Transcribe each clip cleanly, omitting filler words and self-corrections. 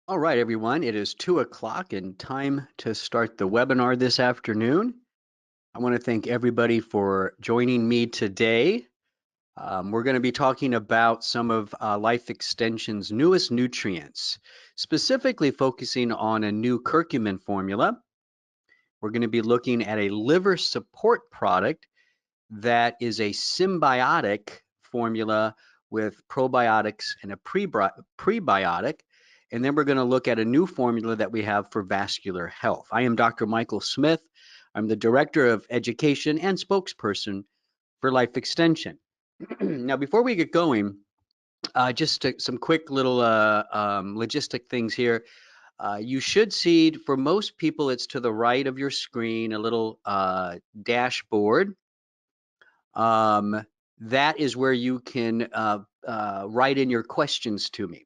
All right, everyone, it is 2 o'clock and time to start the webinar this afternoon. I want to thank everybody for joining me today. We're going to be talking about some of Life Extension's newest nutrients, specifically focusing on a new curcumin formula. We're going to be looking at a liver support product that is a symbiotic formula with probiotics and a prebiotic. And then we're going to look at a new formula that we have for vascular health. I am Dr. Michael Smith. I'm the Director of Education and spokesperson for Life Extension. Now, before we get going, some quick little logistic things here. You should see, for most people, it's to the right of your screen, a little dashboard. um, that is where you can write in your questions to me.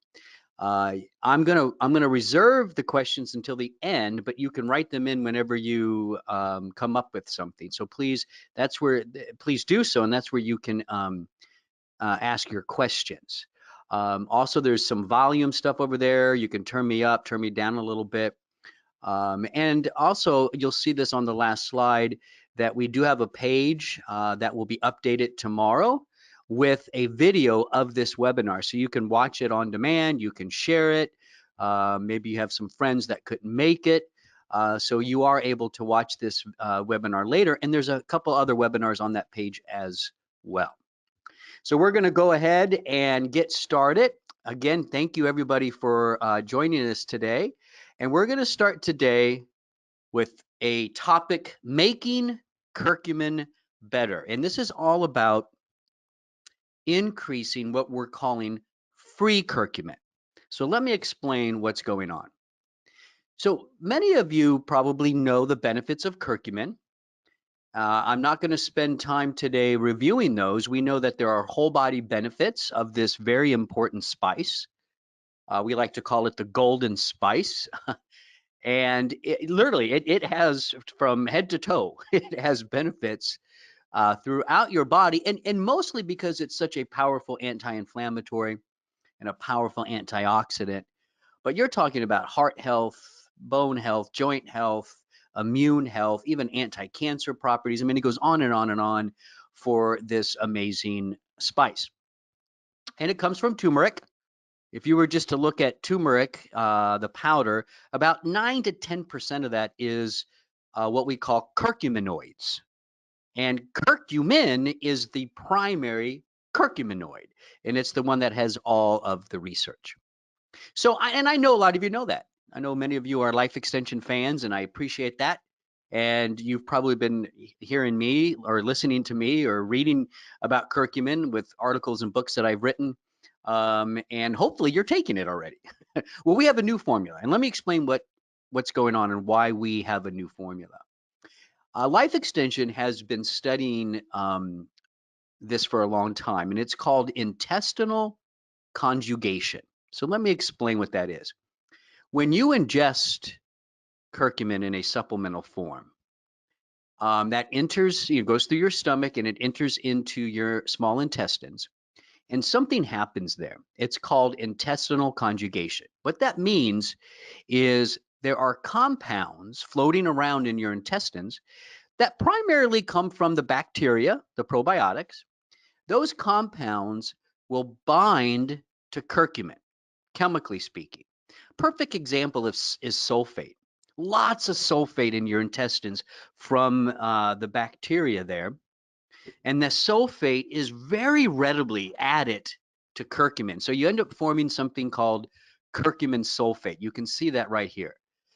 I'm gonna reserve the questions until the end, but you can write them in whenever you come up with something. So please, please do so, and that's where you can ask your questions. Also, there's some volume stuff over there. You can turn me up, turn me down a little bit. And also, you'll see this on the last slide that we do have a page that will be updated tomorrow with a video of this webinar. So you can watch it on demand, you can share it. Maybe you have some friends that couldn't make it. So you are able to watch this webinar later. And there's a couple other webinars on that page as well. So we're going to go ahead and get started. Again, thank you everybody for joining us today. And we're going to start today with a topic, making curcumin better. And this is all about increasing what we're calling free curcumin. So let me explain what's going on. So many of you probably know the benefits of curcumin. I'm not going to spend time today reviewing those. We know that there are whole body benefits of this very important spice. We like to call it the golden spice. And it has, from head to toe, it has benefits throughout your body, and mostly because it's such a powerful anti-inflammatory and a powerful antioxidant. But you're talking about heart health, bone health, joint health, immune health, even anti-cancer properties. I mean, it goes on and on and on for this amazing spice. And it comes from turmeric. If you were just to look at turmeric, the powder, about 9 to 10% of that is what we call curcuminoids. And curcumin is the primary curcuminoid, and it's the one that has all of the research. So, I know a lot of you know that. I know many of you are Life Extension fans, and I appreciate that. And you've probably been hearing me or listening to me or reading about curcumin with articles and books that I've written. And hopefully you're taking it already. Well, we have a new formula, and let me explain what's going on and why we have a new formula. Life Extension has been studying this for a long time, and it's called intestinal conjugation. So let me explain what that is. When you ingest curcumin in a supplemental form, that enters, goes through your stomach and it enters into your small intestines, and something happens there. It's called intestinal conjugation. What that means is there are compounds floating around in your intestines that primarily come from the bacteria, the probiotics. Those compounds will bind to curcumin, chemically speaking. Perfect example is sulfate. Lots of sulfate in your intestines from the bacteria there. And the sulfate is very readily added to curcumin. So you end up forming something called curcumin sulfate. You can see that right here.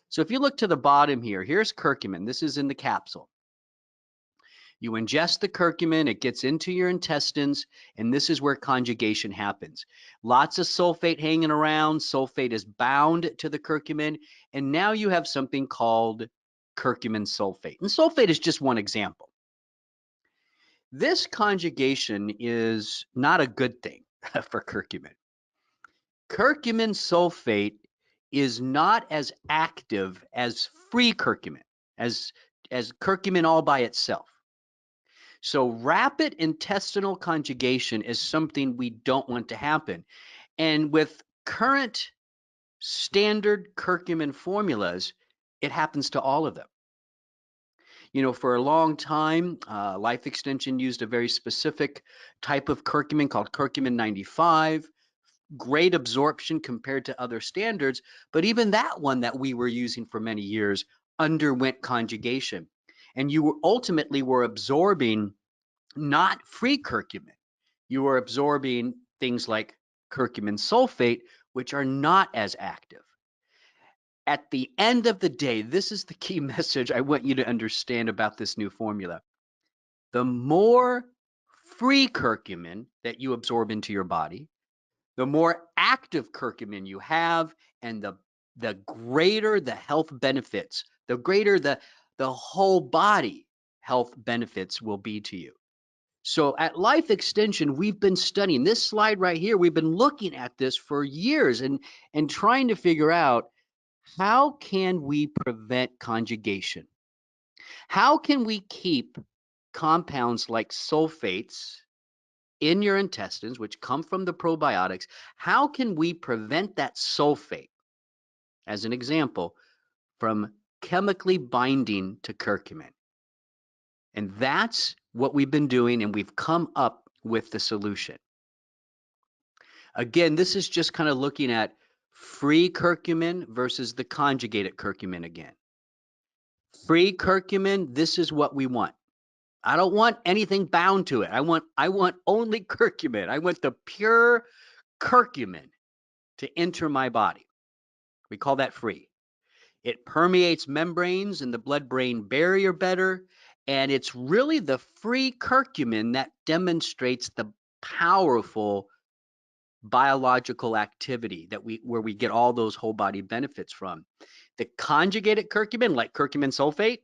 So if you look to the bottom here, here's curcumin. This is in the capsule. You ingest the curcumin, it gets into your intestines, and this is where conjugation happens. Lots of sulfate hanging around. Sulfate is bound to the curcumin, and now you have something called curcumin sulfate. And sulfate is just one example. This conjugation is not a good thing for curcumin. Curcumin sulfate is not as active as free curcumin, as curcumin all by itself. So rapid intestinal conjugation is something we don't want to happen. And with current standard curcumin formulas, it happens to all of them. You know, for a long time, Life Extension used a very specific type of curcumin called curcumin 95. Great absorption compared to other standards, but even that one that we were using for many years underwent conjugation. And you ultimately were absorbing not free curcumin. You were absorbing things like curcumin sulfate, which are not as active. At the end of the day, this is the key message I want you to understand about this new formula. The more free curcumin that you absorb into your body, the more active curcumin you have, and the greater the health benefits, the greater the whole body health benefits will be to you. So at Life Extension, we've been studying this slide right here. We've been looking at this for years and trying to figure out, how can we prevent conjugation? How can we keep compounds like sulfates in your intestines, which come from the probiotics? How can we prevent that sulfate, as an example, from chemically binding to curcumin? And that's what we've been doing, and we've come up with the solution. Again, this is just kind of looking at free curcumin versus the conjugated curcumin again. Free curcumin, this is what we want. I don't want anything bound to it. I want only curcumin. I want the pure curcumin to enter my body. We call that free. It permeates membranes and the blood-brain barrier better, and it's really the free curcumin that demonstrates the powerful biological activity where we get all those whole body benefits from. The conjugated curcumin, like curcumin sulfate,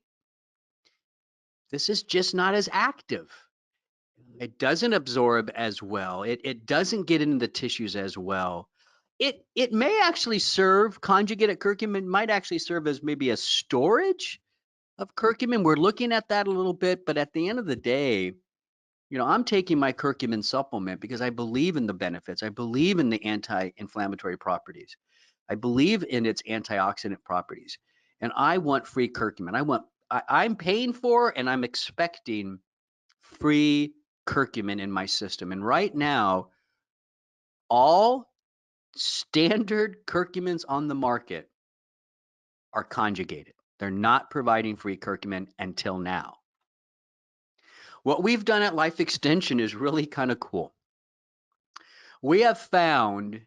this is just not as active. It doesn't absorb as well. It doesn't get into the tissues as well. It may actually serve, conjugated curcumin might actually serve as maybe a storage of curcumin. We're looking at that a little bit, but at the end of the day, you know, I'm taking my curcumin supplement because I believe in the benefits. I believe in the anti-inflammatory properties. I believe in its antioxidant properties. And I want free curcumin. I'm paying for and I'm expecting free curcumin in my system. And right now, all standard curcumins on the market are conjugated. They're not providing free curcumin until now. What we've done at Life Extension is really kind of cool. We have found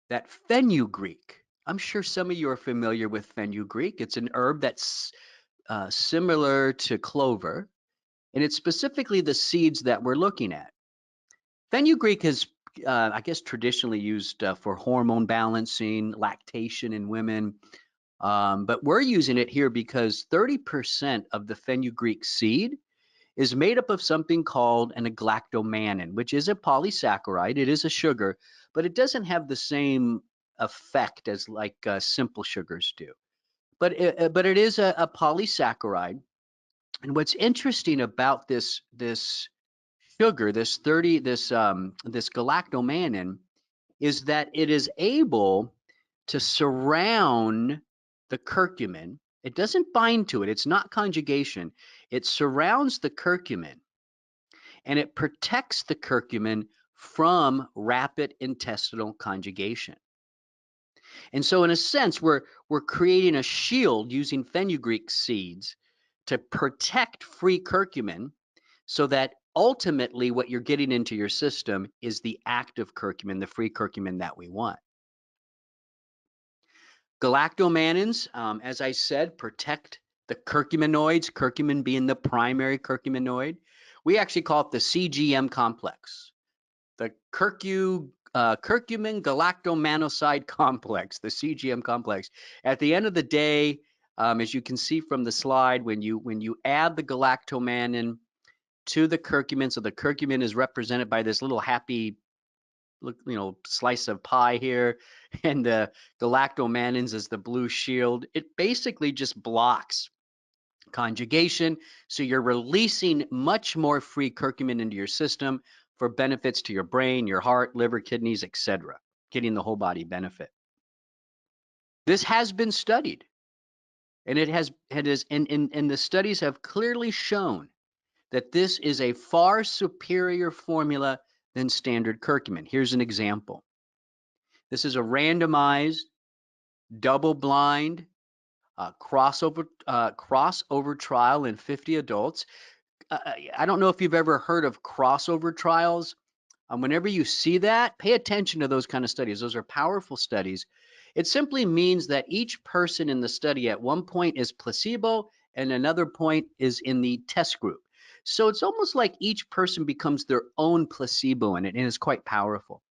that fenugreek, I'm sure some of you are familiar with fenugreek. It's an herb that's similar to clover, and it's specifically the seeds that we're looking at. Fenugreek is, I guess, traditionally used for hormone balancing, lactation in women. But we're using it here because 30% of the fenugreek seed is made up of something called an galactomannan, which is a polysaccharide. It is a sugar, but it doesn't have the same effect as like simple sugars do. But it is a polysaccharide. And what's interesting about this sugar, this galactomannan, is that it is able to surround the curcumin. It doesn't bind to it. It's not conjugation. It surrounds the curcumin and it protects the curcumin from rapid intestinal conjugation. And so in a sense, we're creating a shield using fenugreek seeds to protect free curcumin, so that ultimately what you're getting into your system is the active curcumin, the free curcumin that we want. Galactomannans, as I said, protect the curcuminoids, curcumin being the primary curcuminoid. We actually call it the CGM complex, the curcumin galactomannoside complex, the CGM complex. At the end of the day, as you can see from the slide, when you add the galactomannan to the curcumin, so the curcumin is represented by this little happy, slice of pie here, and the galactomannans is the blue shield. It basically just blocks conjugation, so you're releasing much more free curcumin into your system for benefits to your brain, your heart, liver, kidneys, etc., getting the whole body benefit. This has been studied, and and the studies have clearly shown that this is a far superior formula than standard curcumin. Here's an example. This is a randomized, double-blind, crossover trial in 50 adults. I don't know if you've ever heard of crossover trials. Whenever you see that, pay attention to those kind of studies. Those are powerful studies. It simply means that each person in the study at one point is placebo and another point is in the test group. So it's almost like each person becomes their own placebo in it, and it's quite powerful.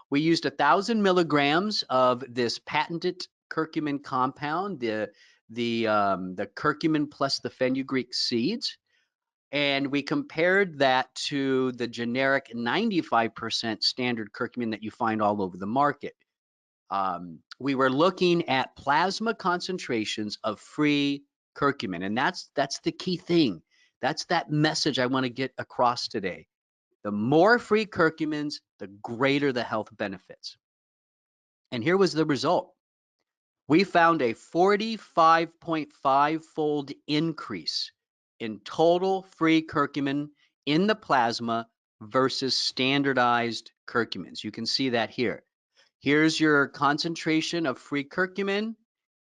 We used 1,000 milligrams of this patented curcumin compound, the curcumin plus the fenugreek seeds, and we compared that to the generic 95% standard curcumin that you find all over the market. We were looking at plasma concentrations of free curcumin, and that's the key thing. That's that message I want to get across today. The more free curcumins, the greater the health benefits. And here was the result. We found a 45.5-fold increase in total free curcumin in the plasma versus standardized curcumins. You can see that here. Here's your concentration of free curcumin.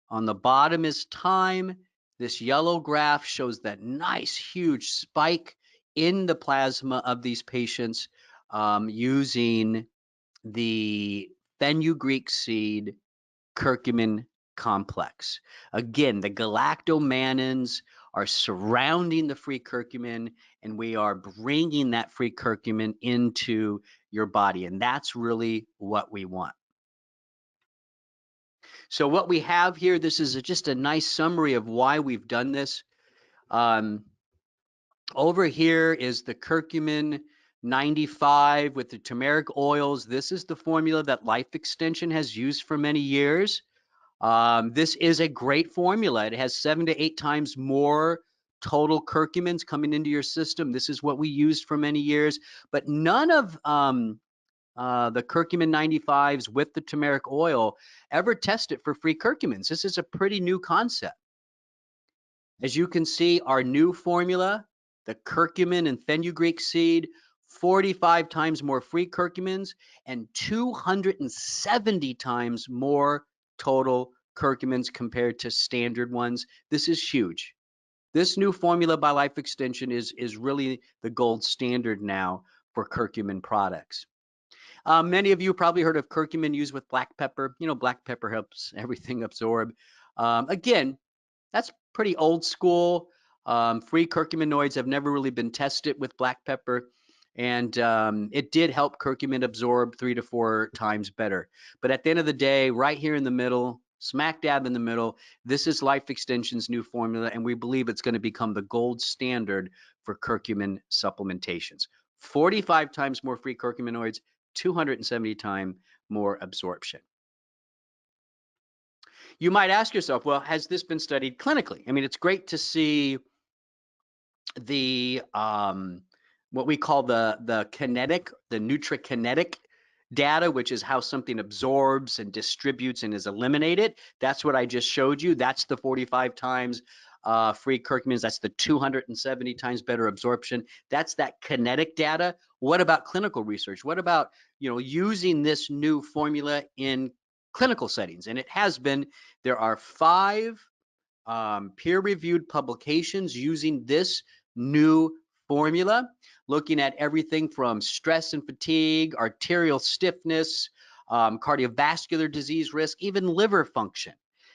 On the bottom is time. This yellow graph shows that nice, huge spike in the plasma of these patients using the fenugreek seed curcumin complex. Again, the galactomannins are surrounding the free curcumin, and we are bringing that free curcumin into your body, and that's really what we want. So what we have here, this is just a nice summary of why we've done this. Over here is the curcumin 95 with the turmeric oils. This is the formula that Life Extension has used for many years. This is a great formula. It has 7 to 8 times more total curcumins coming into your system. This is what we used for many years, but none of the curcumin 95s with the turmeric oil ever tested for free curcumins. This is a pretty new concept. As you can see, our new formula, the curcumin and fenugreek seed, 45 times more free curcumins and 270 times more total curcumins compared to standard ones. This is huge. This new formula by Life Extension is really the gold standard now for curcumin products. Many of you probably heard of curcumin used with black pepper. You know, black pepper helps everything absorb. Again, that's pretty old school. Free curcuminoids have never really been tested with black pepper, and it did help curcumin absorb 3 to 4 times better. But at the end of the day, right here in the middle, smack dab in the middle, this is Life Extension's new formula, and we believe it's going to become the gold standard for curcumin supplementations. 45 times more free curcuminoids, 270 times more absorption. You might ask yourself, well, has this been studied clinically? I mean, it's great to see the what we call the kinetic, the nutrikinetic data, which is how something absorbs and distributes and is eliminated. That's what I just showed you. That's the 45 times free curcumins. That's the 270 times better absorption. That's that kinetic data. What about clinical research? What about, you know, using this new formula in clinical settings? And it has been. There are 5 peer-reviewed publications using this new formula, looking at everything from stress and fatigue, arterial stiffness, cardiovascular disease risk, even liver function.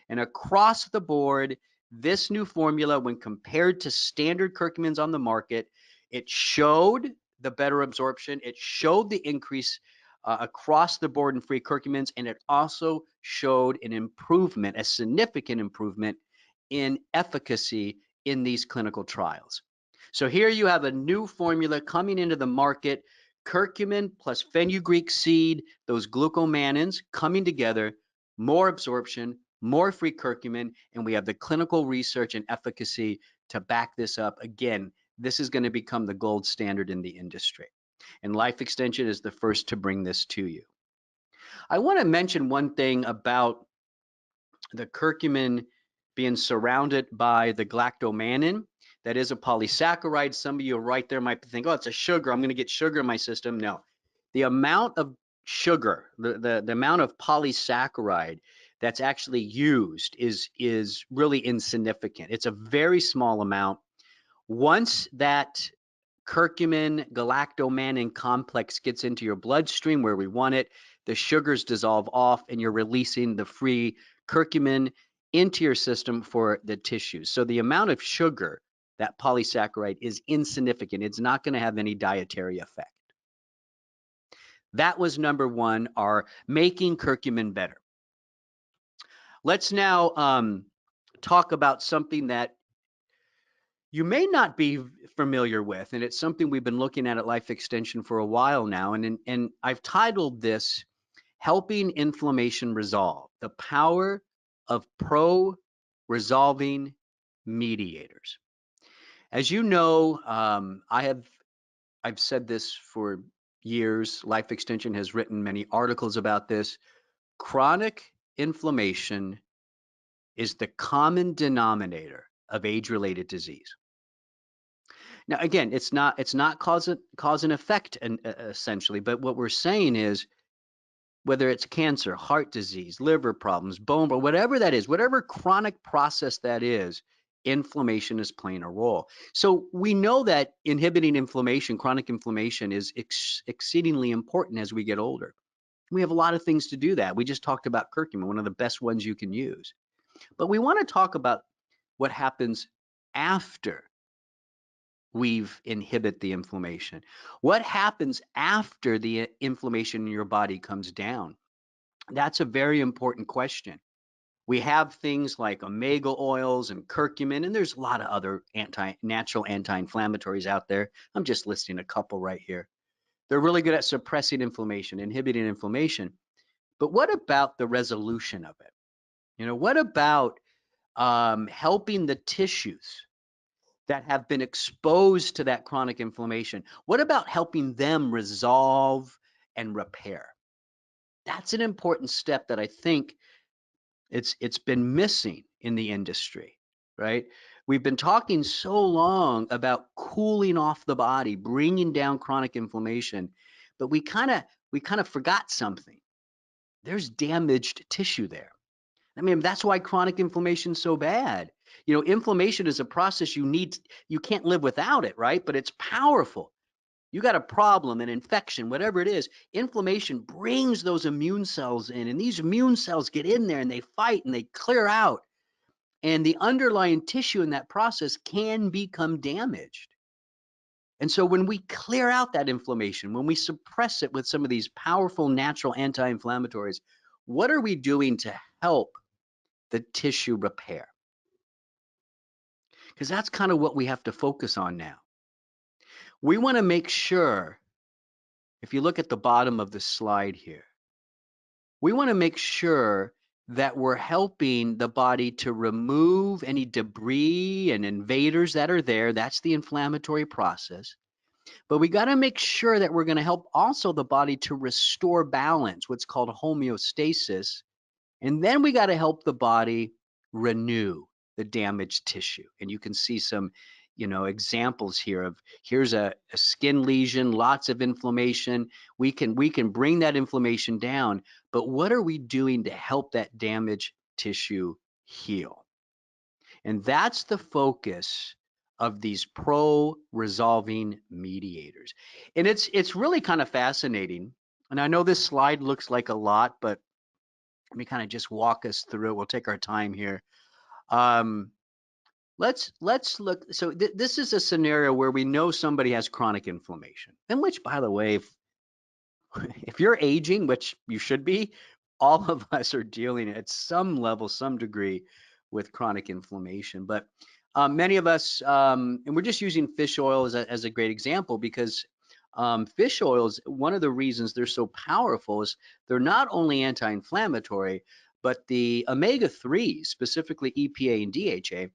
And across the board, this new formula, when compared to standard curcumins on the market, it showed the better absorption, it showed the increase across the board in free curcumins, and it also showed an improvement, a significant improvement in efficacy in these clinical trials. So here you have a new formula coming into the market, curcumin plus fenugreek seed, those glucomannins coming together, more absorption, more free curcumin, and we have the clinical research and efficacy to back this up. Again, this is going to become the gold standard in the industry. And Life Extension is the first to bring this to you. I want to mention one thing about the curcumin being surrounded by the galactomannan. That is a polysaccharide. Some of you right there might think, oh, it's a sugar. I'm going to get sugar in my system. No, the amount of sugar, the amount of polysaccharide that's actually used is really insignificant. It's a very small amount. Once that curcumin galactomannan complex gets into your bloodstream where we want it, the sugars dissolve off and you're releasing the free curcumin into your system for the tissues. So the amount of sugar, that polysaccharide, is insignificant. It's not going to have any dietary effect. That was number one, our making curcumin better. Let's now talk about something that you may not be familiar with, and it's something we've been looking at Life Extension for a while now, and I've titled this Helping Inflammation Resolve, the Power of Pro-Resolving Mediators. As you know, I've said this for years. Life Extension has written many articles about this. Chronic inflammation is the common denominator of age-related disease. Now, again, it's not cause and effect, essentially, but what we're saying is whether it's cancer, heart disease, liver problems, bone, or whatever that is, whatever chronic process that is, inflammation is playing a role. So we know that inhibiting inflammation, chronic inflammation, is exceedingly important as we get older. We have a lot of things to do that. We just talked about curcumin, one of the best ones you can use. But we want to talk about what happens after we've inhibit the inflammation. What happens after the inflammation in your body comes down? That's a very important question. We have things like omega oils and curcumin, and there's a lot of other natural anti-inflammatories out there. I'm just listing a couple right here. They're really good at suppressing inflammation, inhibiting inflammation. But what about the resolution of it? What about helping the tissues that have been exposed to that chronic inflammation? What about helping them resolve and repair? That's an important step that I think it's been missing in the industry, right? We've been talking so long about cooling off the body, bringing down chronic inflammation, but we kind of forgot something. There's damaged tissue there. I mean, that's why chronic inflammation is so bad. Inflammation is a process you can't live without it, right? But it's powerful. You got a problem, an infection, whatever it is, inflammation brings those immune cells in, and these immune cells get in there and they fight and they clear out. And the underlying tissue in that process can become damaged. And so when we clear out that inflammation, when we suppress it with some of these powerful natural anti-inflammatories, what are we doing to help the tissue repair? Because that's kind of what we have to focus on now. We want to make sure, if you look at the bottom of the slide here, we want to make sure that we're helping the body to remove any debris and invaders that are there. That's the inflammatory process. But we got to make sure that we're going to help also the body to restore balance, what's called homeostasis. And then we got to help the body renew the damaged tissue. And you can see some, examples here of here's a skin lesion, lots of inflammation. We can bring that inflammation down, but what are we doing to help that damaged tissue heal? And that's the focus of these pro-resolving mediators. And it's really kind of fascinating. And I know this slide looks like a lot, but let me kind of just walk us through it. We'll take our time here. Let's look. So this is a scenario where we know somebody has chronic inflammation, and which, by the way, if you're aging, which you should be, all of us are dealing at some level, some degree, with chronic inflammation. But many of us, and we're just using fish oil as a great example, because fish oils, one of the reasons they're so powerful is they're not only anti-inflammatory, but the omega-3s, specifically EPA and DHA,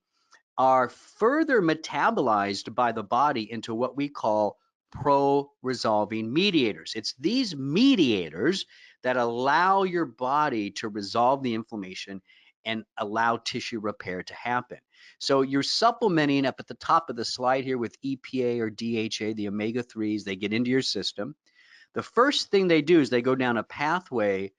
are further metabolized by the body into what we call pro-resolving mediators. It's these mediators that allow your body to resolve the inflammation and allow tissue repair to happen. So you're supplementing up at the top of the slide here with EPA or DHA, the omega-3s. They get into your system. The first thing they do is they go down a pathway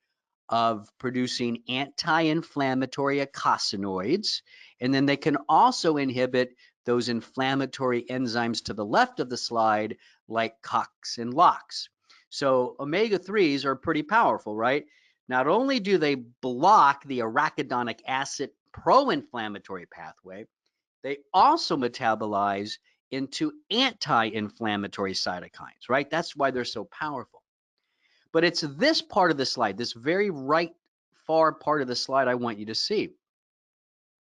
of producing anti-inflammatory eicosanoids, and then they can also inhibit those inflammatory enzymes to the left of the slide, like COX and LOX. So omega-3s are pretty powerful, right? Not only do they block the arachidonic acid pro-inflammatory pathway, they also metabolize into anti-inflammatory cytokines, right? That's why they're so powerful. But it's this part of the slide, this very right far part of the slide I want you to see.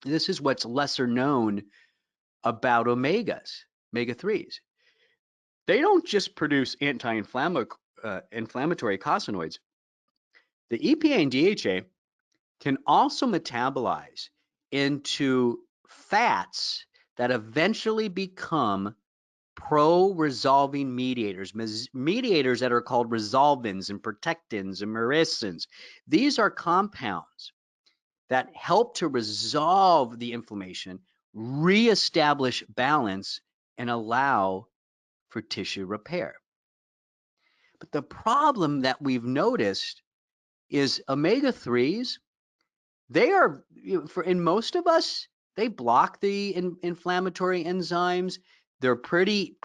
This is what's lesser known about omegas, omega-3s. They don't just produce anti-inflammatory eicosanoids. The EPA and DHA can also metabolize into fats that eventually become pro-resolving mediators, mediators that are called resolvins and protectins and myrisins. These are compounds that help to resolve the inflammation, reestablish balance, and allow for tissue repair. But the problem that we've noticed is omega-3s, they are, for in most of us, they block the inflammatory enzymes. They're pretty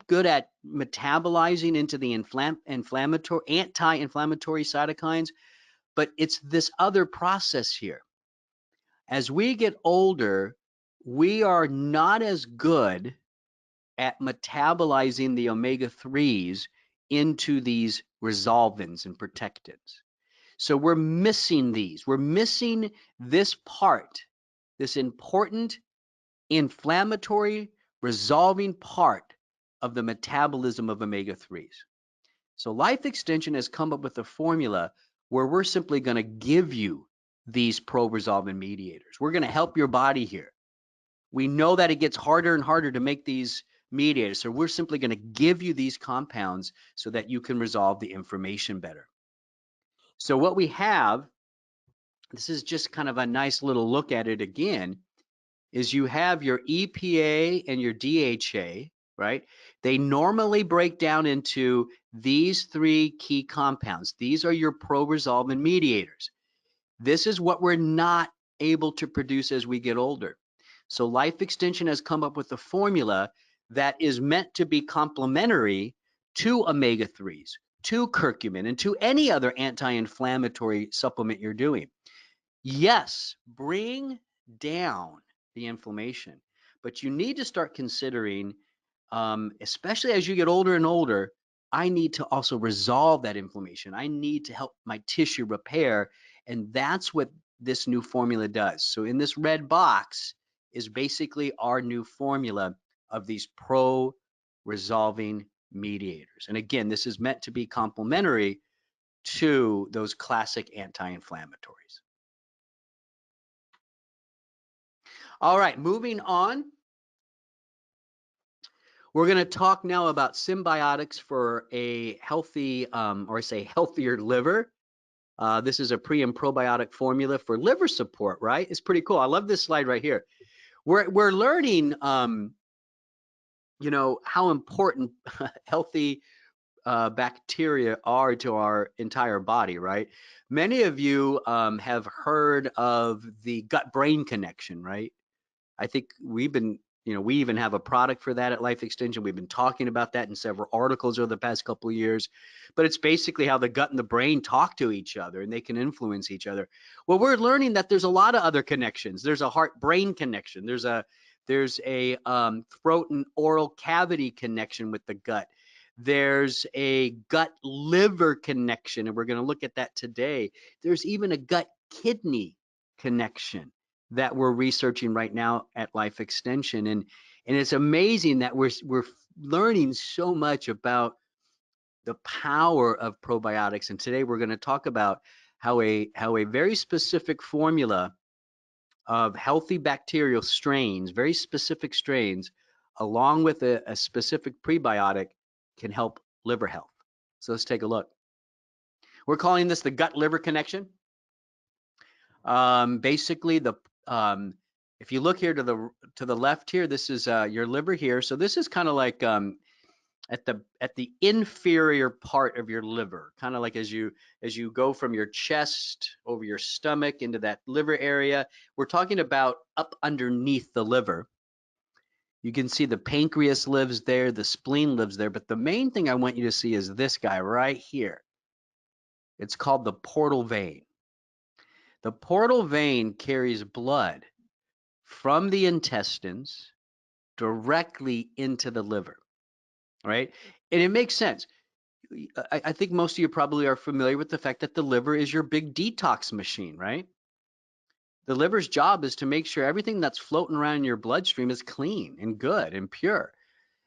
good at metabolizing into the anti-inflammatory cytokines, but it's this other process here. As we get older, we are not as good at metabolizing the omega-3s into these resolvins and protectins. So we're missing these. We're missing this part, this important inflammatory resolving part of the metabolism of omega-3s. So Life Extension has come up with a formula where we're simply going to give you these pro-resolving mediators. We're going to help your body here. We know that it gets harder and harder to make these mediators, so we're simply going to give you these compounds so that you can resolve the inflammation better. So what we have, this is just kind of a nice little look at it again, is you have your EPA and your DHA, right? They normally break down into these three key compounds. These are your pro-resolving mediators. This is what we're not able to produce as we get older. So Life Extension has come up with a formula that is meant to be complementary to omega-3s, to curcumin, and to any other anti-inflammatory supplement you're doing. Yes, bring down the inflammation, but you need to start considering, especially as you get older and older, I need to also resolve that inflammation. I need to help my tissue repair, and that's what this new formula does. So in this red box is basically our new formula of these pro-resolving mediators. And again, this is meant to be complementary to those classic anti-inflammatories. All right, moving on. We're going to talk now about Symbiotics for a healthy, or I say healthier liver. This is a pre and probiotic formula for liver support, right? It's pretty cool. I love this slide right here. We're learning, you know, how important healthy bacteria are to our entire body, right? Many of you have heard of the gut-brain connection, right? I think we've been, you know, we even have a product for that at Life Extension. We've been talking about that in several articles over the past couple of years, but it's basically how the gut and the brain talk to each other and they can influence each other. Well, we're learning that there's a lot of other connections. There's a heart-brain connection. There's a throat and oral cavity connection with the gut. There's a gut-liver connection, and we're going to look at that today. There's even a gut-kidney connection that we're researching right now at Life Extension, and it's amazing that we're learning so much about the power of probiotics. And today we're going to talk about how a very specific formula of healthy bacterial strains, very specific strains, along with a specific prebiotic, can help liver health. So let's take a look. We're calling this the gut-liver connection. Basically, if you look here to the left here, this is your liver here. So this is kind of like at the inferior part of your liver, kind of like as you go from your chest over your stomach into that liver area. We're talking about up underneath the liver. You can see the pancreas lives there, the spleen lives there, but the main thing I want you to see is this guy right here. It's called the portal vein. The portal vein carries blood from the intestines directly into the liver, right? And it makes sense. I think most of you probably are familiar with the fact that the liver is your big detox machine, right? The liver's job is to make sure everything that's floating around in your bloodstream is clean and good and pure.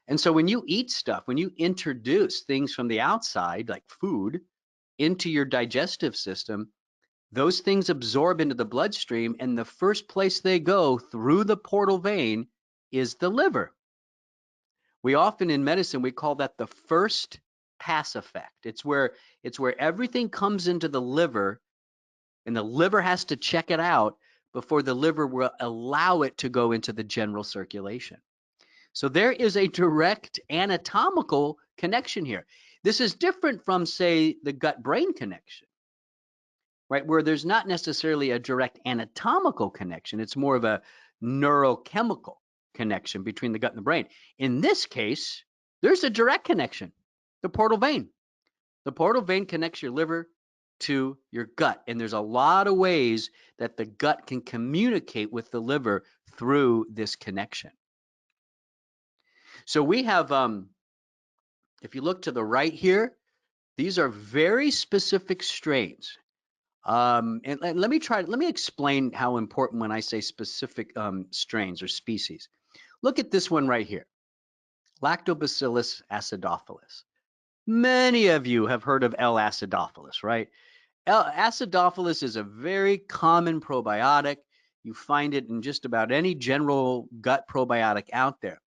And so when you eat stuff, when you introduce things from the outside, like food, into your digestive system, those things absorb into the bloodstream, and the first place they go through the portal vein is the liver. We often in medicine, we call that the first pass effect. It's where everything comes into the liver, and the liver has to check it out before the liver will allow it to go into the general circulation. So there is a direct anatomical connection here. This is different from, say, the gut-brain connection, right? Where there's not necessarily a direct anatomical connection. It's more of a neurochemical connection between the gut and the brain. In this case, there's a direct connection, the portal vein. The portal vein connects your liver to your gut, and there's a lot of ways that the gut can communicate with the liver through this connection. So we have, if you look to the right here, these are very specific strains. And let me explain how important when I say specific strains or species. Look at this one right here, Lactobacillus acidophilus. Many of you have heard of L. acidophilus, right? L. acidophilus is a very common probiotic. You find it in just about any general gut probiotic out there.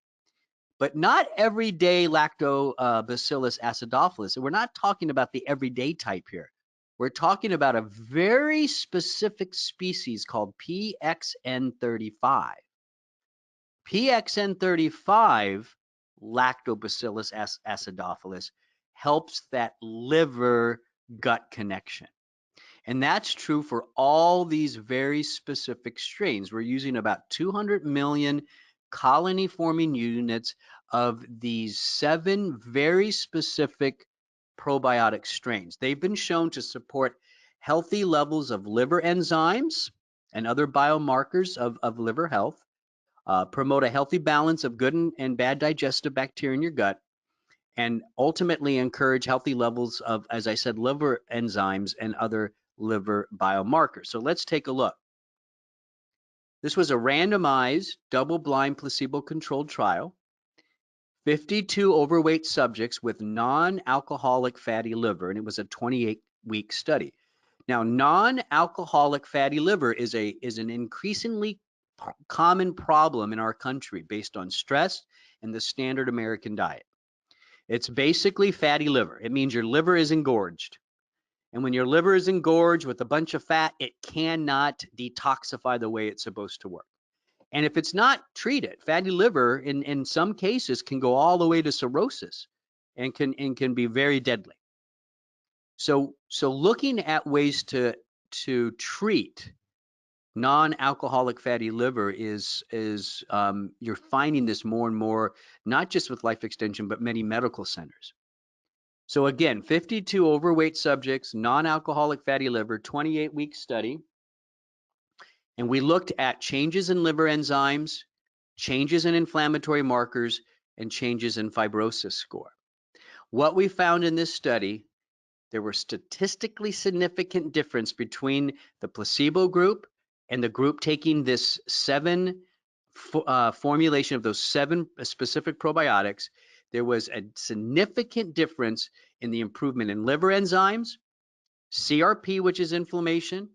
But not everyday Lactobacillus acidophilus. We're not talking about the everyday type here. We're talking about a very specific species called PXN35. PXN35, Lactobacillus acidophilus, helps that liver gut connection. And that's true for all these very specific strains. We're using about 200 million colony forming units of these 7 very specific probiotic strains. They've been shown to support healthy levels of liver enzymes and other biomarkers of liver health, promote a healthy balance of good and bad digestive bacteria in your gut, and ultimately encourage healthy levels of, as I said, liver enzymes and other liver biomarkers. So let's take a look. This was a randomized, double-blind, placebo-controlled trial. 52 overweight subjects with non-alcoholic fatty liver, and it was a 28-week study. Now, non-alcoholic fatty liver is an increasingly common problem in our country based on stress and the standard American diet. It's basically fatty liver. It means your liver is engorged. And when your liver is engorged with a bunch of fat, it cannot detoxify the way it's supposed to work. And if it's not treated, fatty liver in some cases can go all the way to cirrhosis and can be very deadly. So looking at ways to treat non-alcoholic fatty liver is you're finding this more and more, not just with Life Extension, but many medical centers. So again, 52 overweight subjects, non-alcoholic fatty liver, 28-week study. And we looked at changes in liver enzymes, changes in inflammatory markers, and changes in fibrosis score. What we found in this study, there were statistically significant difference between the placebo group and the group taking this formulation of those 7 specific probiotics. There was a significant difference in the improvement in liver enzymes, CRP, which is inflammation,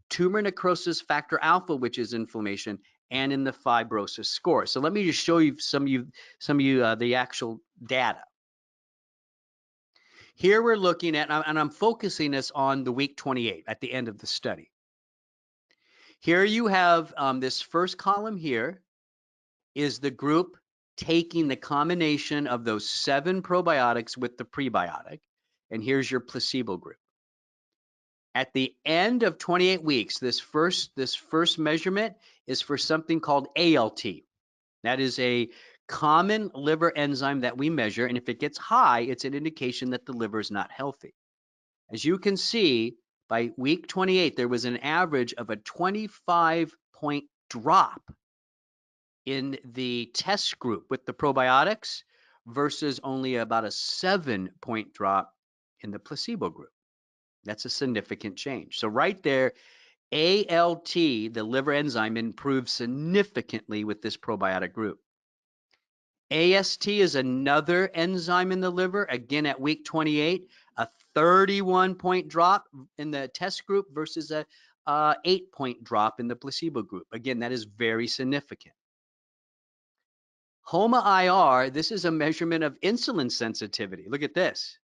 tumor necrosis factor alpha, which is inflammation, and in the fibrosis score. So let me just show you some of you the actual data. Here we're looking at, and I'm focusing this on the week 28 at the end of the study. Here you have this first column here is the group taking the combination of those 7 probiotics with the prebiotic, and here's your placebo group. At the end of 28 weeks, this first measurement is for something called ALT. That is a common liver enzyme that we measure, and if it gets high, it's an indication that the liver is not healthy. As you can see, by week 28, there was an average of a 25-point drop in the test group with the probiotics versus only about a 7-point drop in the placebo group. That's a significant change. So right there, ALT, the liver enzyme, improves significantly with this probiotic group. AST is another enzyme in the liver. Again, at week 28, a 31-point drop in the test group versus a 8-point drop in the placebo group. Again, that is very significant. HOMA-IR, this is a measurement of insulin sensitivity. Look at this.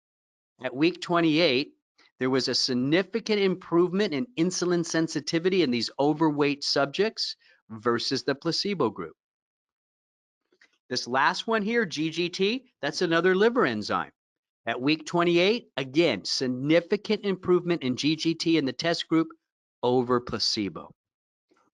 At week 28, there was a significant improvement in insulin sensitivity in these overweight subjects versus the placebo group. This last one here, GGT, that's another liver enzyme. At week 28, again, significant improvement in GGT in the test group over placebo.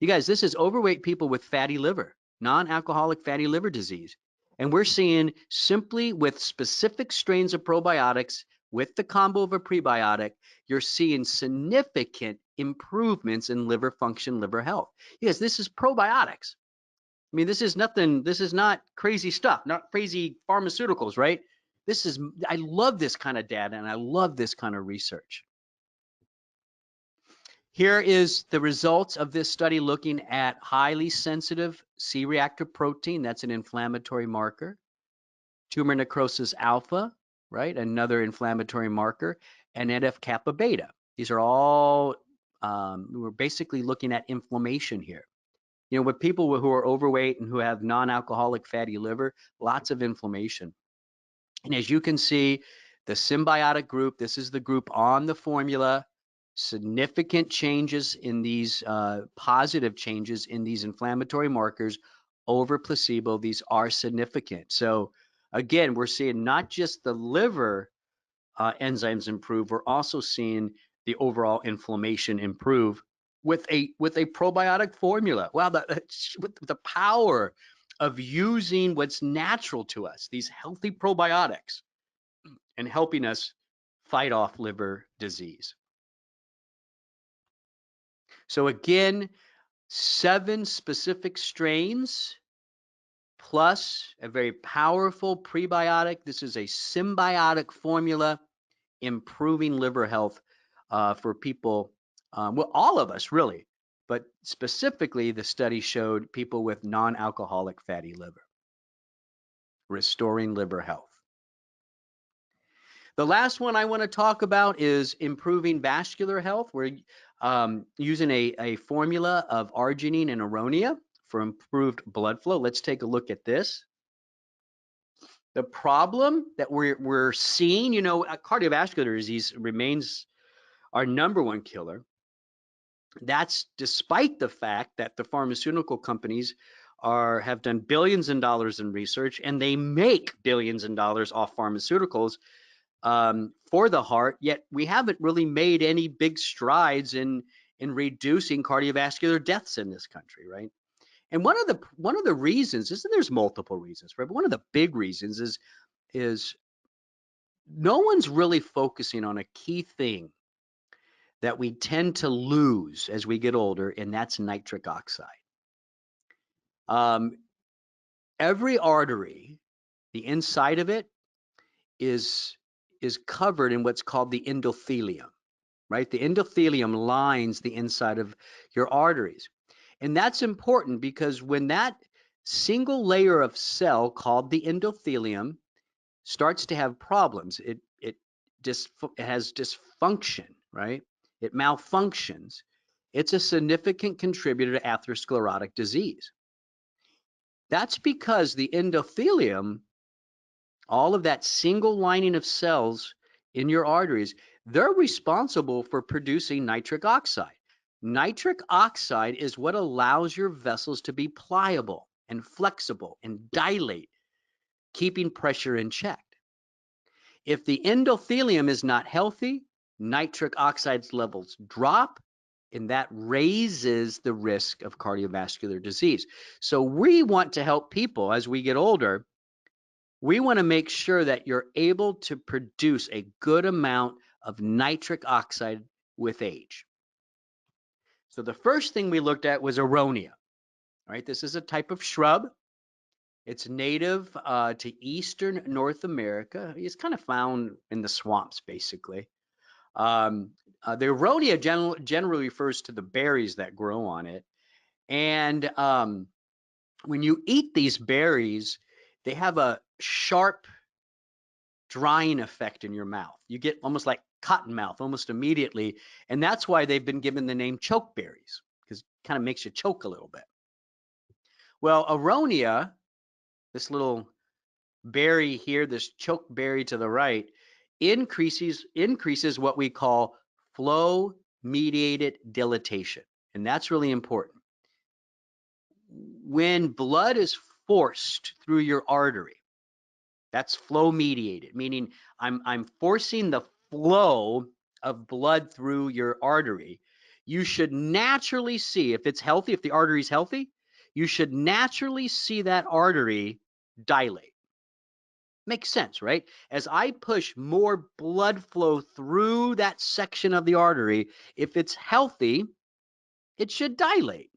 You guys, this is overweight people with fatty liver, non-alcoholic fatty liver disease. And we're seeing simply with specific strains of probiotics with the combo of a prebiotic, you're seeing significant improvements in liver function, liver health. Yes, this is probiotics. I mean, this is nothing, this is not crazy stuff, not crazy pharmaceuticals, right? I love this kind of data and I love this kind of research. Here is the results of this study looking at highly sensitive C-reactive protein. That's an inflammatory marker. Tumor necrosis alpha, right? Another inflammatory marker. And NF-kappa beta. These are all, we're basically looking at inflammation here. You know, with people who are overweight and who have non-alcoholic fatty liver, lots of inflammation. And as you can see, the symbiotic group, this is the group on the formula, significant changes in these positive changes in these inflammatory markers over placebo. These are significant. So again, we're seeing not just the liver enzymes improve, we're also seeing the overall inflammation improve with a probiotic formula. Wow, with the power of using what's natural to us, these healthy probiotics, and helping us fight off liver disease. So again, 7 specific strains plus a very powerful prebiotic. This is a symbiotic formula improving liver health for people, well, all of us really, but specifically the study showed people with non-alcoholic fatty liver, restoring liver health. The last one I want to talk about is improving vascular health. We're using a formula of arginine and aronia for improved blood flow. Let's take a look at this. The problem that we're seeing, you know, cardiovascular disease remains our #1 killer. That's despite the fact that the pharmaceutical companies have done billions of dollars in research, and they make billions of dollars off pharmaceuticals for the heart, yet we haven't really made any big strides in reducing cardiovascular deaths in this country, right? And one of the reasons is, and there's multiple reasons, right? But one of the big reasons is no one's really focusing on a key thing that we tend to lose as we get older, and that's nitric oxide. Every artery, the inside of it is covered in what's called the endothelium, right? The endothelium lines the inside of your arteries. And that's important because when that single layer of cell called the endothelium starts to have problems, it has dysfunction, right? It malfunctions. It's a significant contributor to atherosclerotic disease. That's because the endothelium, all of that single lining of cells in your arteries, they're responsible for producing nitric oxide. Nitric oxide is what allows your vessels to be pliable and flexible and dilate, keeping pressure in check. If the endothelium is not healthy, nitric oxide levels drop, and that raises the risk of cardiovascular disease. So we want to help people as we get older. We want to make sure that you're able to produce a good amount of nitric oxide with age. So the first thing we looked at was aronia. All right, this is a type of shrub. It's native to eastern North America. It's kind of found in the swamps, basically. The aronia generally refers to the berries that grow on it. And when you eat these berries, they have a sharp drying effect in your mouth. You get almost like cotton mouth almost immediately. And that's why they've been given the name choke berries, because it kind of makes you choke a little bit. Well, aronia, this little berry here, this choke berry to the right, increases what we call flow mediated dilatation. And that's really important. When blood is forced through your artery, that's flow mediated, meaning I'm forcing the flow of blood through your artery. You should naturally see, if it's healthy, if the artery is healthy, you should naturally see that artery dilate. Makes sense, right? As I push more blood flow through that section of the artery, if it's healthy, it should dilate.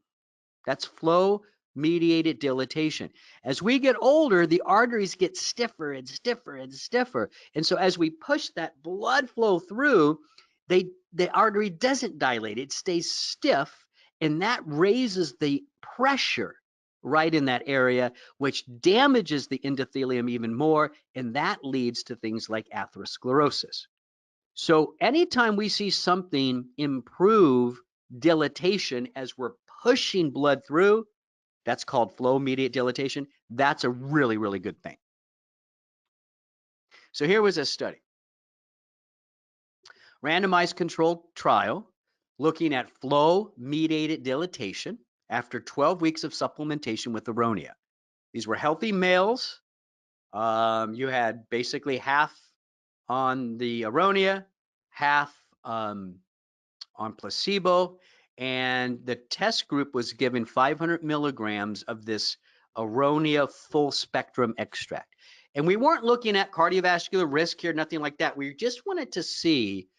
That's flow mediated dilatation. As we get older, the arteries get stiffer and stiffer and stiffer. And so as we push that blood flow through, the artery doesn't dilate. It stays stiff, and that raises the pressure right in that area, which damages the endothelium even more, and that leads to things like atherosclerosis. So anytime we see something improve dilatation as we're pushing blood through, that's called flow mediated dilatation. That's a really, really good thing. So here was a study. Randomized controlled trial looking at flow mediated dilatation after 12 weeks of supplementation with aronia. These were healthy males. You had basically half on the aronia, half on placebo, and the test group was given 500 milligrams of this aronia full spectrum extract. And we weren't looking at cardiovascular risk here, nothing like that. We just wanted to see,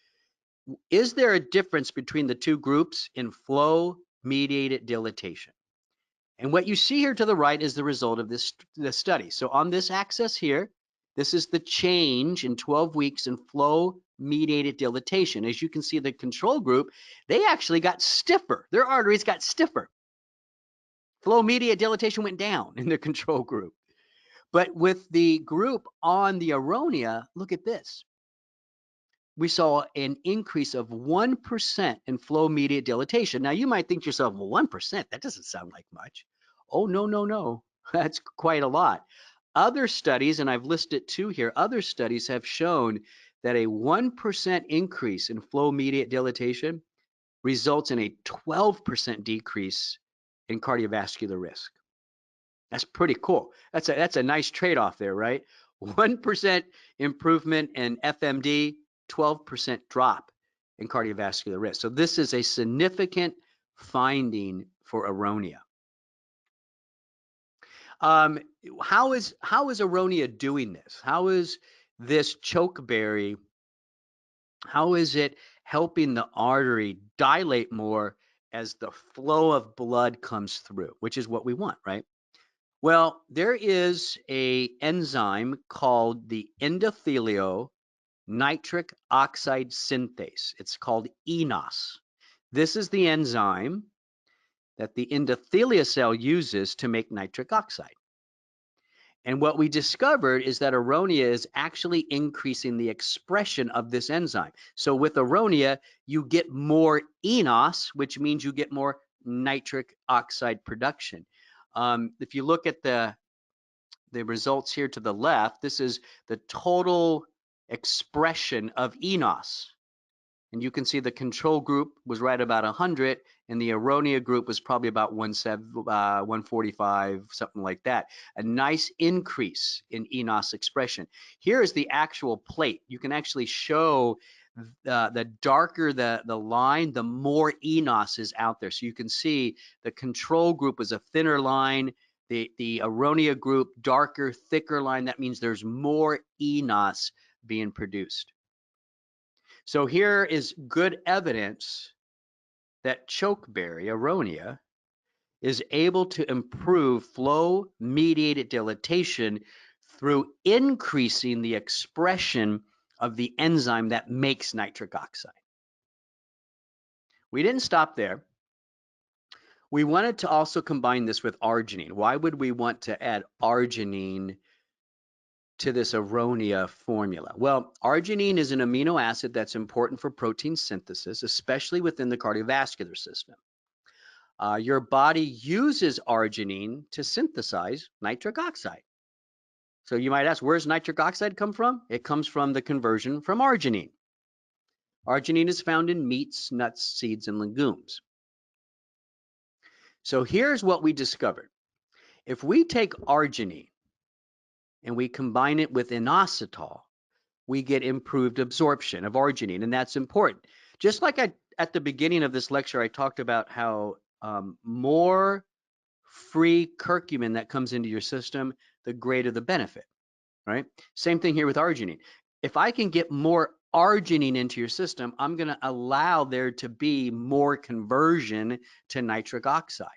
is there a difference between the two groups in flow mediated dilatation? And what you see here to the right is the result of this study. So on this axis here, this is the change in 12 weeks in flow mediated dilatation. As you can see, the control group, they actually got stiffer. Their arteries got stiffer. Flow mediated dilatation went down in the control group. But with the group on the aronia, look at this. We saw an increase of 1% in flow mediated dilatation. Now you might think to yourself, well, 1%, that doesn't sound like much. Oh, no, no, no. That's quite a lot. Other studies, and I've listed two here, other studies have shown that a 1% increase in flow mediated dilatation results in a 12% decrease in cardiovascular risk. That's pretty cool. That's a nice trade-off there, right? 1% improvement in FMD, 12% drop in cardiovascular risk. So this is a significant finding for aronia. How is aronia doing this? How is this chokeberry, how is it helping the artery dilate more as the flow of blood comes through, which is what we want, right? Well, there is an enzyme called the endothelio nitric oxide synthase. It's called eNOS. This is the enzyme that the endothelial cell uses to make nitric oxide. And what we discovered is that aronia is actually increasing the expression of this enzyme. So with aronia, you get more eNOS, which means you get more nitric oxide production. If you look at the results here to the left, this is the total expression of eNOS. And you can see the control group was right about 100, and the Aronia group was probably about 145, something like that. A nice increase in eNOS expression. Here is the actual plate. You can actually show the darker the line, the more eNOS is out there. So you can see the control group was a thinner line. The Aronia group, darker, thicker line. That means there's more eNOS being produced. So here is good evidence that chokeberry, Aronia, is able to improve flow-mediated dilatation through increasing the expression of the enzyme that makes nitric oxide. We didn't stop there. We wanted to also combine this with arginine. Why would we want to add arginine to this Aronia formula? Well, arginine is an amino acid that's important for protein synthesis, especially within the cardiovascular system. Your body uses arginine to synthesize nitric oxide. So you might ask, where's nitric oxide come from? It comes from the conversion from arginine. Arginine is found in meats, nuts, seeds, and legumes. So here's what we discovered. If we take arginine and we combine it with inositol, we get improved absorption of arginine, and that's important. Just like at the beginning of this lecture, I talked about how more free curcumin that comes into your system, the greater the benefit, right? Same thing here with arginine. If I can get more arginine into your system, I'm going to allow there to be more conversion to nitric oxide.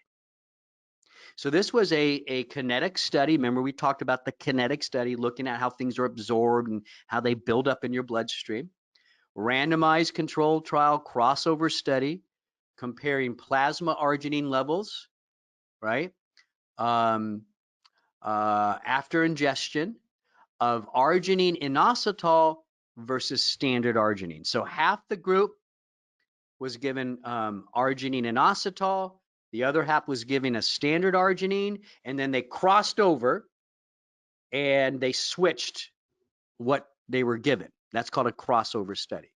So this was a kinetic study. Remember, we talked about the kinetic study, looking at how things are absorbed and how they build up in your bloodstream. Randomized controlled trial crossover study comparing plasma arginine levels, right? After ingestion of arginine inositol versus standard arginine. So half the group was given arginine inositol, the other half was given a standard arginine, and then they crossed over and they switched what they were given. That's called a crossover study.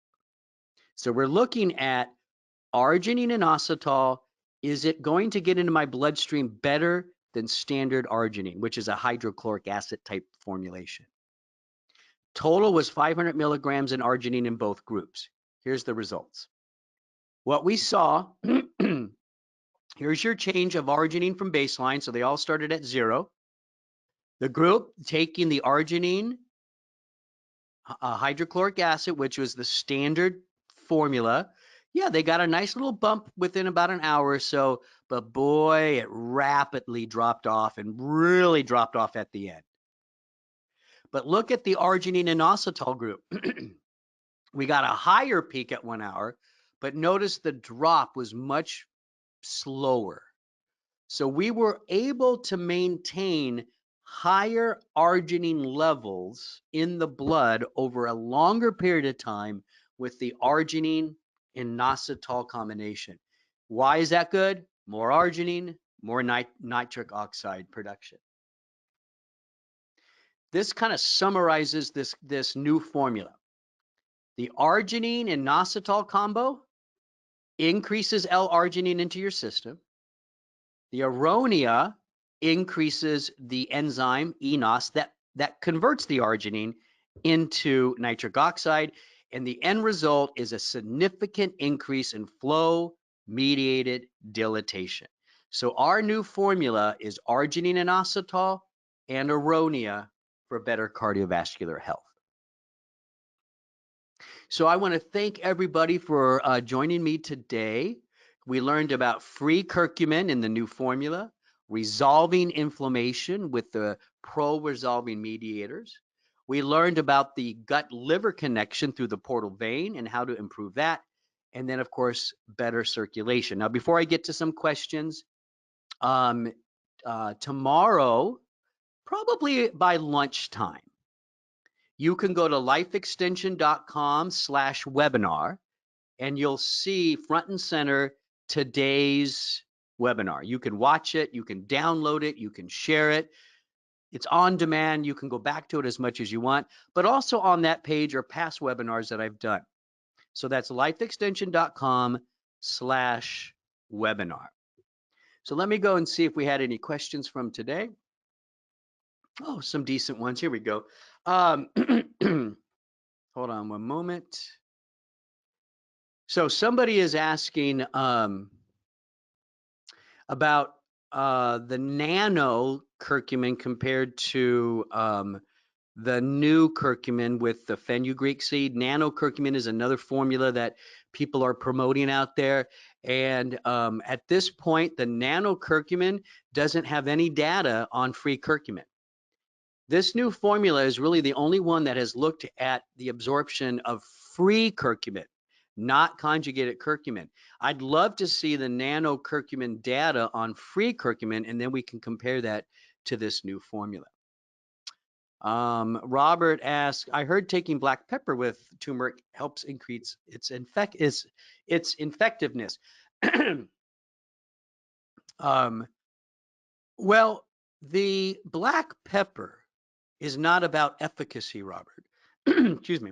So we're looking at arginine inositol. Is it going to get into my bloodstream better than standard arginine, which is a hydrochloric acid type formulation? Total was 500 milligrams in arginine in both groups. Here's the results. What we saw, here's your change of arginine from baseline. So they all started at 0. The group taking the arginine hydrochloric acid, which was the standard formula, yeah, they got a nice little bump within about an hour or so, but boy, it rapidly dropped off and really dropped off at the end. But look at the arginine inositol group. We got a higher peak at 1 hour, but notice the drop was much slower. So we were able to maintain higher arginine levels in the blood over a longer period of time with the arginine inositol combination. Why is that good? More arginine, more nitric oxide production. This kind of summarizes this new formula. The arginine inositol combo increases L-arginine into your system. The Aronia increases the enzyme eNOS that converts the arginine into nitric oxide, and the end result is a significant increase in flow-mediated dilatation. So our new formula is arginine inositol and Aronia for better cardiovascular health. So I want to thank everybody for joining me today. We learned about free curcumin in the new formula, resolving inflammation with the pro-resolving mediators. We learned about the gut-liver connection through the portal vein and how to improve that. And then, of course, better circulation. Now, before I get to some questions, tomorrow, probably by lunchtime, you can go to lifeextension.com/webinar and you'll see front and center today's webinar. You can watch it, you can download it, you can share it. It's on demand. You can go back to it as much as you want, but also on that page are past webinars that I've done. So that's lifeextension.com/webinar. So let me go and see if we had any questions from today. Oh, some decent ones. Here we go. Hold on one moment. So somebody is asking about the nano curcumin compared to the new curcumin with the fenugreek seed. Nano curcumin is another formula that people are promoting out there. And at this point, the nano curcumin doesn't have any data on free curcumin. This new formula is really the only one that has looked at the absorption of free curcumin, not conjugated curcumin. I'd love to see the nano curcumin data on free curcumin, and then we can compare that to this new formula. Robert asks, I heard taking black pepper with turmeric helps increase its effectiveness. Well, the black pepper is not about efficacy, Robert. Excuse me.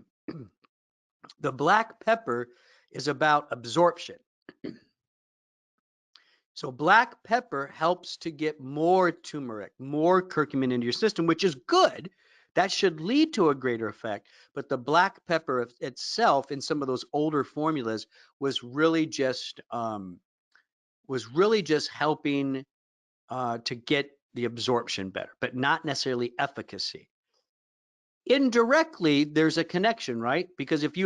The black pepper is about absorption. So black pepper helps to get more turmeric, more curcumin into your system, which is good. That should lead to a greater effect. But the black pepper itself in some of those older formulas was really just helping to get the absorption better, but not necessarily efficacy. Indirectly, there's a connection, right? Because if you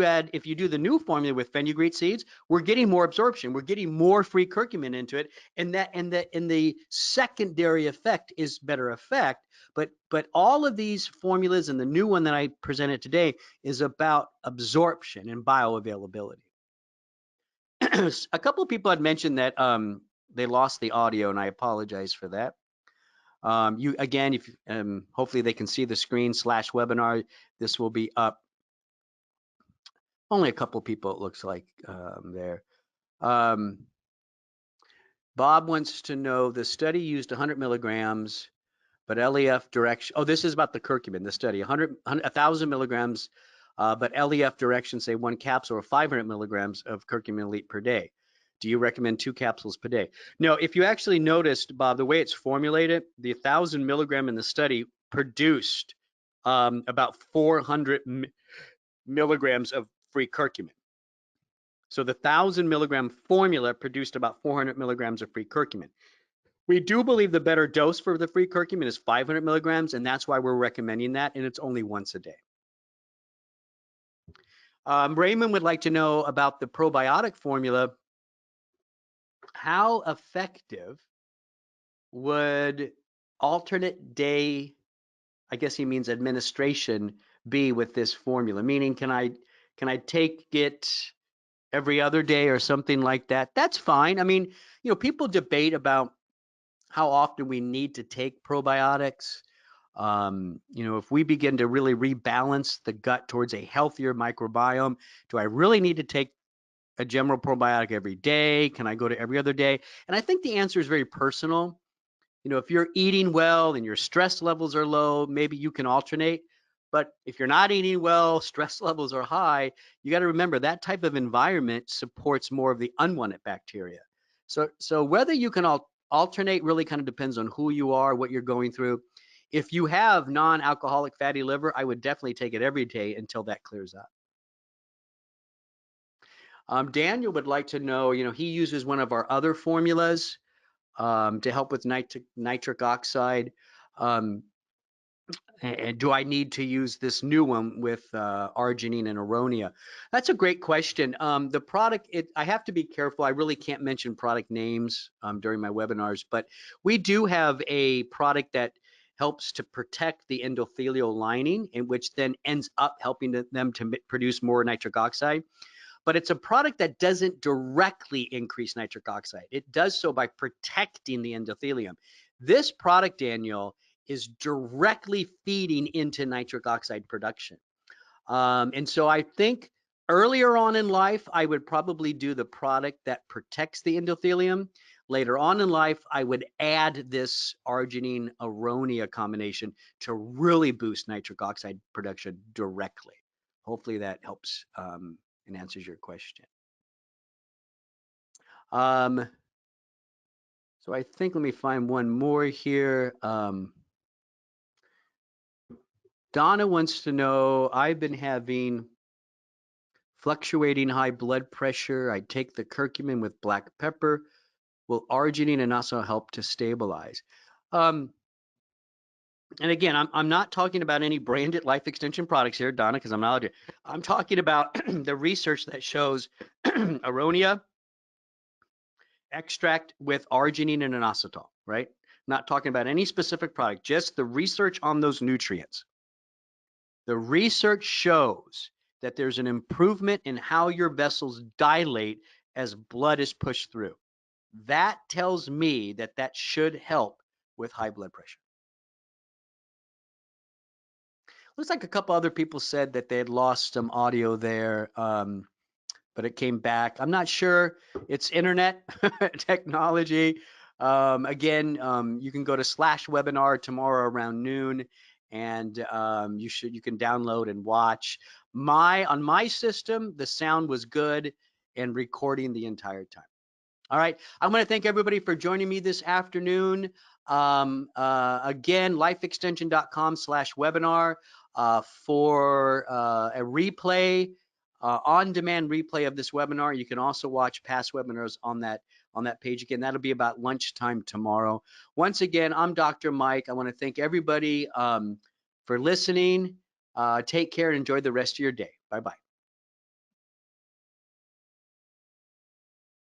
do the new formula with fenugreek seeds, we're getting more absorption, we're getting more free curcumin into it, and the secondary effect is better effect. But all of these formulas and the new one that I presented today is about absorption and bioavailability. A couple of people had mentioned that they lost the audio, and I apologize for that. You again, if hopefully they can see the screen /webinar. This will be up. Only a couple people, it looks like there. Bob wants to know the study used 100 milligrams, but LEF direction. Oh, this is about the curcumin. The study 1,000 milligrams, but LEF directions say 1 capsule or 500 milligrams of curcumin elite per day. Do you recommend 2 capsules per day? No, if you actually noticed, Bob, the way it's formulated, the 1,000 milligram in the study produced about 400 milligrams of free curcumin. So the 1,000 milligram formula produced about 400 milligrams of free curcumin. We do believe the better dose for the free curcumin is 500 milligrams, and that's why we're recommending that, and it's only once a day. Raymond would like to know about the probiotic formula. How effective would alternate day, I guess he means administration, be with this formula? Meaning, can I take it every other day or something like that? That's fine. I mean, people debate about how often we need to take probiotics. If we begin to really rebalance the gut towards a healthier microbiome, do I really need to take a general probiotic every day? Can I go to every other day? And I think the answer is very personal. If you're eating well and your stress levels are low, maybe you can alternate. But if you're not eating well, stress levels are high, you got to remember that type of environment supports more of the unwanted bacteria. So whether you can alternate really kind of depends on who you are, what you're going through. If you have non-alcoholic fatty liver, I would definitely take it every day until that clears up. Daniel would like to know, he uses one of our other formulas to help with nitric oxide. And do I need to use this new one with arginine and aronia? That's a great question. The product, I have to be careful. I really can't mention product names during my webinars, but we do have a product that helps to protect the endothelial lining, in which then ends up helping them to produce more nitric oxide. But it's a product that doesn't directly increase nitric oxide. It does so by protecting the endothelium. This product, Daniel, is directly feeding into nitric oxide production. And so I think earlier on in life, I would probably do the product that protects the endothelium. Later on in life, I would add this arginine aronia combination to really boost nitric oxide production directly. Hopefully that helps and answers your question. So I think, let me find one more here. Donna wants to know, I've been having fluctuating high blood pressure. I take the curcumin with black pepper. Will arginine and also help to stabilize? And again, I'm not talking about any branded life extension products here, Donna, because I'm not. I'm talking about the research that shows aronia extract with arginine and inositol, right? Not talking about any specific product, just the research on those nutrients. The research shows that there's an improvement in how your vessels dilate as blood is pushed through. That tells me that that should help with high blood pressure. Looks like a couple other people said that they had lost some audio there, but it came back. I'm not sure. It's internet technology. Again, you can go to /webinar tomorrow around noon, and you can download and watch. On my system, the sound was good and recording the entire time. All right. I want to thank everybody for joining me this afternoon. Again, lifeextension.com/webinar for a replay, on-demand replay of this webinar. You can also watch past webinars on that page. Again, that'll be about lunchtime tomorrow. Once again, I'm Dr. Mike. I want to thank everybody for listening. Take care and enjoy the rest of your day. Bye-bye.